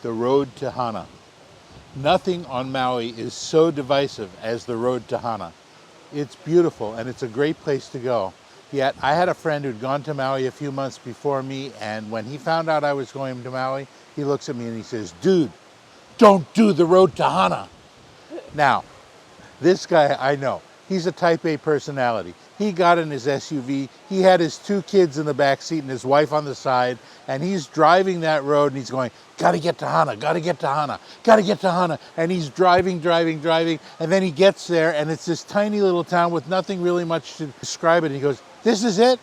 the road to Hana. Nothing on Maui is so divisive as the road to Hana. It's beautiful and it's a great place to go. Yet I had a friend who'd gone to Maui a few months before me, and when he found out I was going to Maui, he looks at me and he says, "Dude, don't do the road to Hana." Now, this guy I know, he's a type A personality. He got in his SUV, he had his 2 kids in the back seat and his wife on the side, and he's driving that road and he's going, "Gotta get to Hana, gotta get to Hana, gotta get to Hana." And he's driving, and then he gets there and it's this tiny little town with nothing really much to describe it. And he goes, "This is it?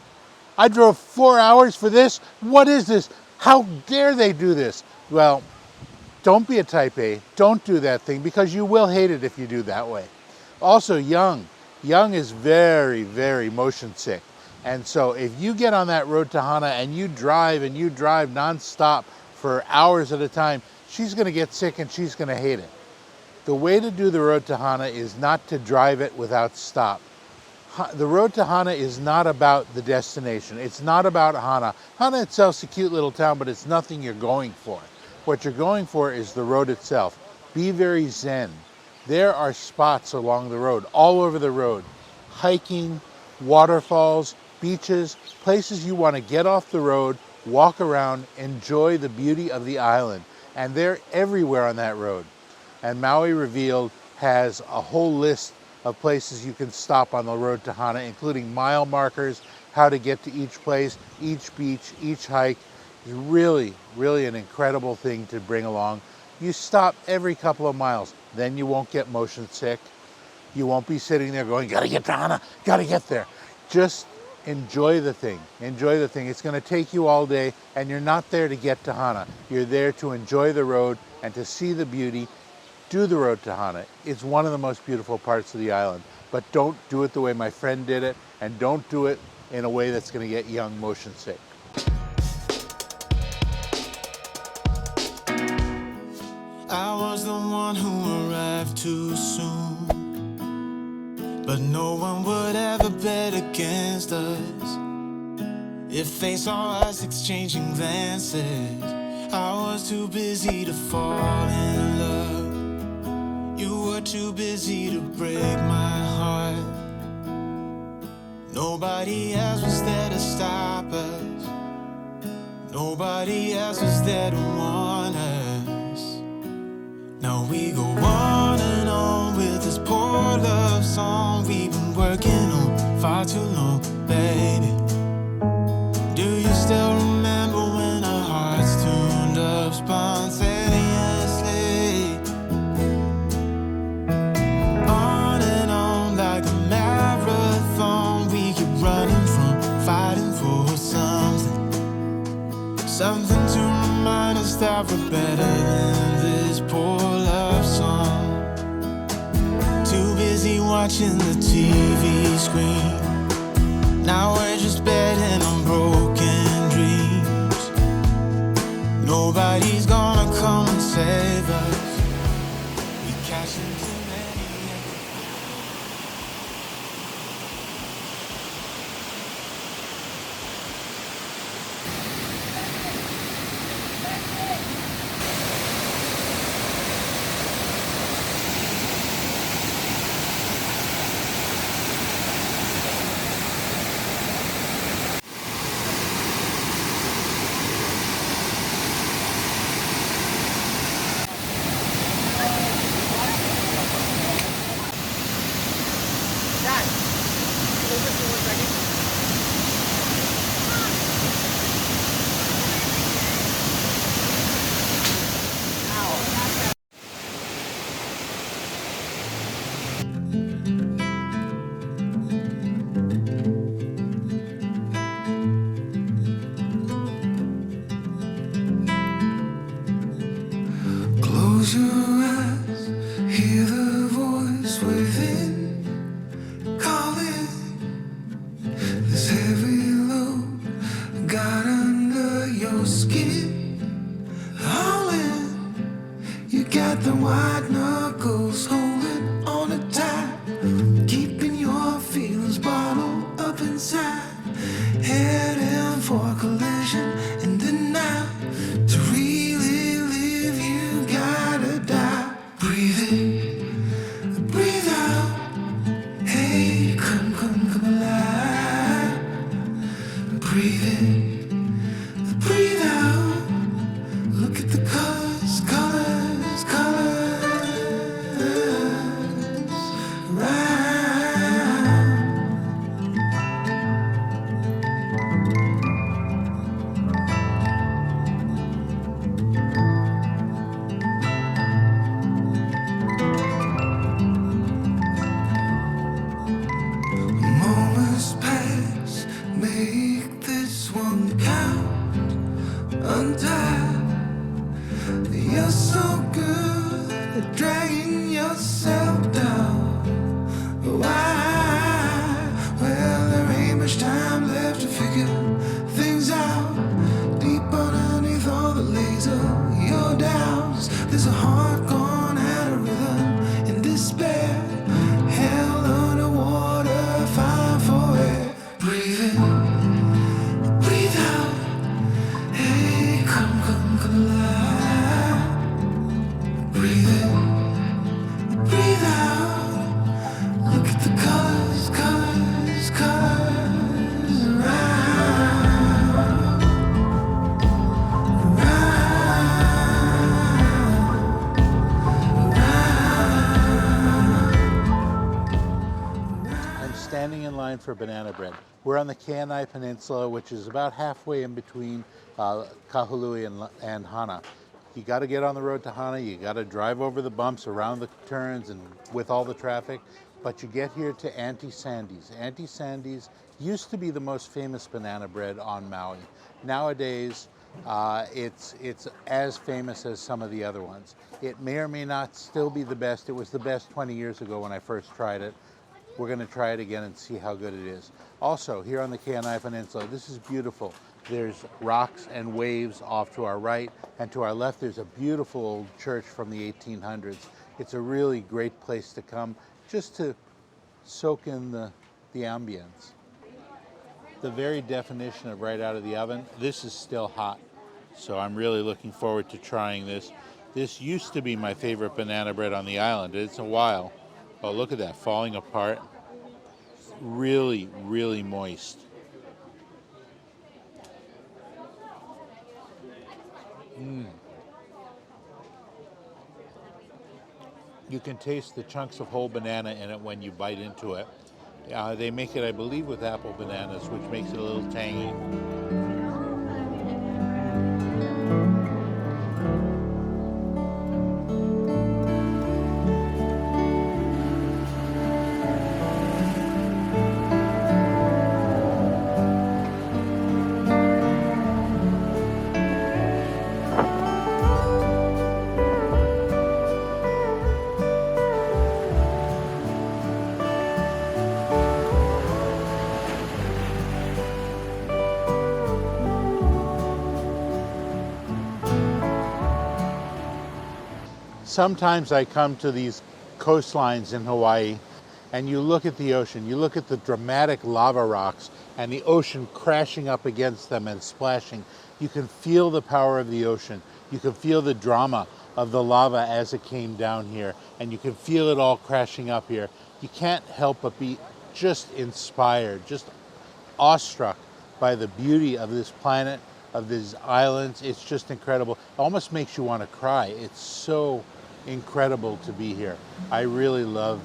I drove 4 hours for this? What is this? How dare they do this?" Well, don't be a type A, don't do that thing, because you will hate it if you do that way. Also, Young is very, very motion sick. And so if you get on that road to Hana and you drive nonstop for hours at a time, she's gonna get sick and she's gonna hate it. The way to do the road to Hana is not to drive it without stop. The road to Hana is not about the destination. It's not about Hana. Hana itself's a cute little town, but it's nothing you're going for. What you're going for is the road itself. Be very zen. There are spots along the road, all over the road. Hiking, waterfalls, beaches, places you want to get off the road, walk around, enjoy the beauty of the island. And they're everywhere on that road. And Maui Revealed has a whole list of places you can stop on the road to Hana, including mile markers, how to get to each place, each beach, each hike. It's really, really an incredible thing to bring along. You stop every couple of miles, then you won't get motion sick. You won't be sitting there going, "Gotta get to Hana, gotta get there." Just enjoy the thing, enjoy the thing. It's gonna take you all day, and you're not there to get to Hana. You're there to enjoy the road and to see the beauty. Do the road to Hana. It's one of the most beautiful parts of the island, but don't do it the way my friend did it, and don't do it in a way that's gonna get Young motion sick. I was the one who arrived too soon, but no one would ever bet against us. If they saw us exchanging glances, I was too busy to fall in love. You were too busy to break my heart. Nobody else was there to stop us. Nobody else was there to warn us. Now we go on and on with this poor love song we've been working on far too long, baby. Do you still remember when our hearts tuned up spontaneously? On and on like a marathon, we keep running from fighting for something. Something to remind us that we're better than this poor love song. Too busy watching the TV screen. Now we're just betting on broken dreams. Nobody's gonna come and save us. We catch too many. Close your eyes, hear the voice within calling. This heavy load got under your skin, hauling. You got the white knuckles holding on it tight, keeping your feelings bottled up inside, heading for collision in the night to really live you. You're so good at dragging yourself down. Why? Well, there ain't much time left to figure things out. Deep underneath all the laser, your doubts, there's a heart gone out of rhythm in despair. Hell underwater, fine for air. Breathe in, breathe out. Hey, come alive. Breathe in, breathe out. Look at the colors, colors, colors around, I'm standing in line for banana bread. We're on the Kaulanapueo Peninsula, which is about halfway in between Kahului and Hana. You got to get on the road to Hana, you got to drive over the bumps, around the turns, and with all the traffic, but you get here to Auntie Sandy's. Auntie Sandy's used to be the most famous banana bread on Maui. Nowadays, it's as famous as some of the other ones. It may or may not still be the best. It was the best 20 years ago when I first tried it. We're going to try it again and see how good it is. Also, here on the Kaulanapueo Peninsula, this is beautiful. There's rocks and waves off to our right, and to our left there's a beautiful old church from the 1800s. It's a really great place to come just to soak in the ambience. The very definition of right out of the oven, this is still hot. So I'm really looking forward to trying this. This used to be my favorite banana bread on the island. It's a while. Oh, look at that, falling apart. Really, really moist. You can taste the chunks of whole banana in it when you bite into it. They make it, I believe, with apple bananas, which makes it a little tangy. Sometimes I come to these coastlines in Hawaii and you look at the ocean, you look at the dramatic lava rocks and the ocean crashing up against them and splashing. You can feel the power of the ocean. You can feel the drama of the lava as it came down here, and you can feel it all crashing up here. You can't help but be just inspired, just awestruck by the beauty of this planet, of these islands. It's just incredible. It almost makes you want to cry. It's so incredible to be here. I really love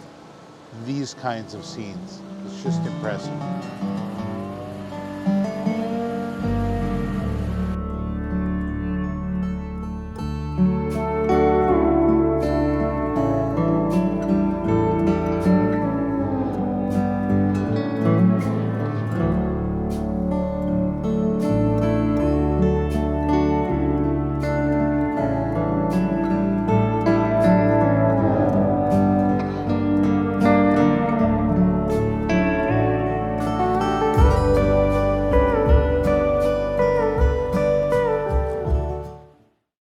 these kinds of scenes. It's just impressive.